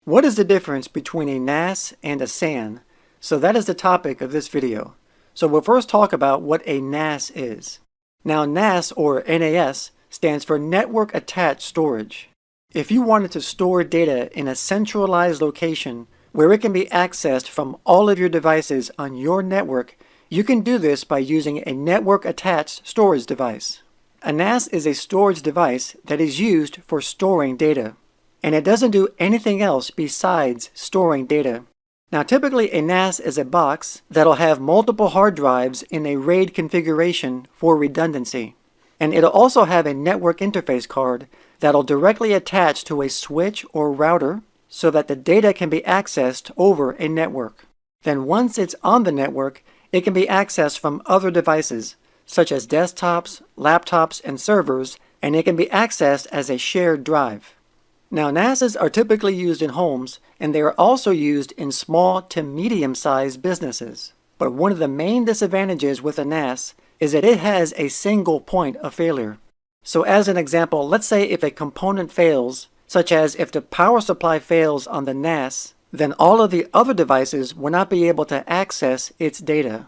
What is the difference between a NAS and a SAN? So that is the topic of this video. So we'll first talk about what a NAS is. Now NAS or NAS stands for Network Attached Storage. If you wanted to store data in a centralized location where it can be accessed from all of your devices on your network, you can do this by using a network attached storage device. A NAS is a storage device that is used for storing data, and it doesn't do anything else besides storing data. Now typically a NAS is a box that'll have multiple hard drives in a RAID configuration for redundancy. And it'll also have a network interface card that'll directly attach to a switch or router so that the data can be accessed over a network. Then once it's on the network, it can be accessed from other devices such as desktops, laptops, and servers, and it can be accessed as a shared drive. Now NASs are typically used in homes, and they are also used in small to medium-sized businesses. But one of the main disadvantages with a NAS is that it has a single point of failure. So as an example, let's say if a component fails, such as if the power supply fails on the NAS, then all of the other devices will not be able to access its data.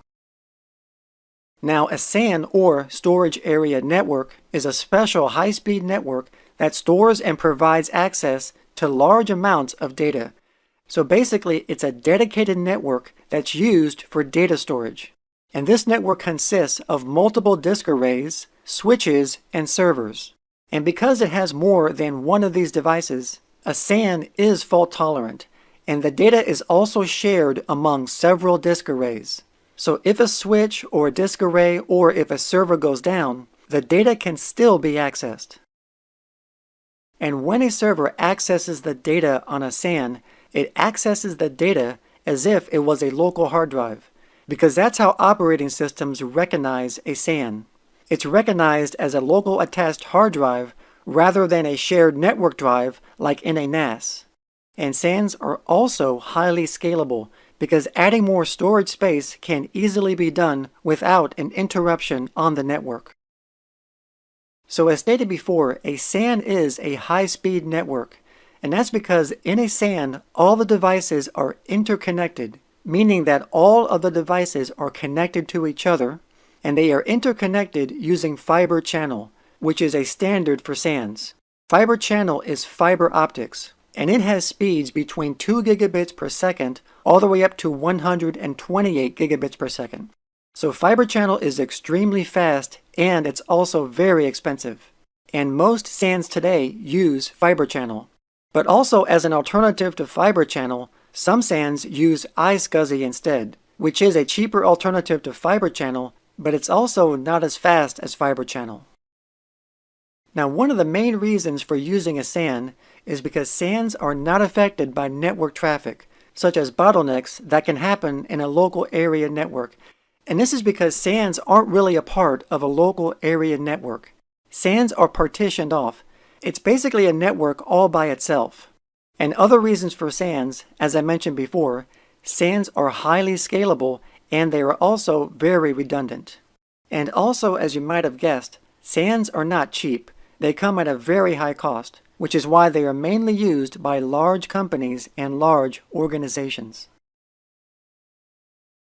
Now a SAN or Storage Area Network is a special high-speed network that stores and provides access to large amounts of data. So basically, it's a dedicated network that's used for data storage. And this network consists of multiple disk arrays, switches, and servers. And because it has more than one of these devices, a SAN is fault tolerant, and the data is also shared among several disk arrays. So if a switch or a disk array or if a server goes down, the data can still be accessed. And when a server accesses the data on a SAN, it accesses the data as if it was a local hard drive, because that's how operating systems recognize a SAN. It's recognized as a local attached hard drive rather than a shared network drive like in a NAS. And SANs are also highly scalable because adding more storage space can easily be done without an interruption on the network. So as stated before, a SAN is a high-speed network, and that's because in a SAN, all the devices are interconnected, meaning that all of the devices are connected to each other, and they are interconnected using fiber channel, which is a standard for SANs. Fiber channel is fiber optics, and it has speeds between 2 gigabits per second all the way up to 128 gigabits per second. So fiber channel is extremely fast, and it's also very expensive. And most SANs today use fiber channel. But also as an alternative to fiber channel, some SANs use iSCSI instead, which is a cheaper alternative to fiber channel, but it's also not as fast as fiber channel. Now one of the main reasons for using a SAN is because SANs are not affected by network traffic, such as bottlenecks that can happen in a local area network. And this is because SANs aren't really a part of a local area network. SANs are partitioned off. It's basically a network all by itself. And other reasons for SANs, as I mentioned before, SANs are highly scalable and they are also very redundant. And also, as you might have guessed, SANs are not cheap. They come at a very high cost, which is why they are mainly used by large companies and large organizations.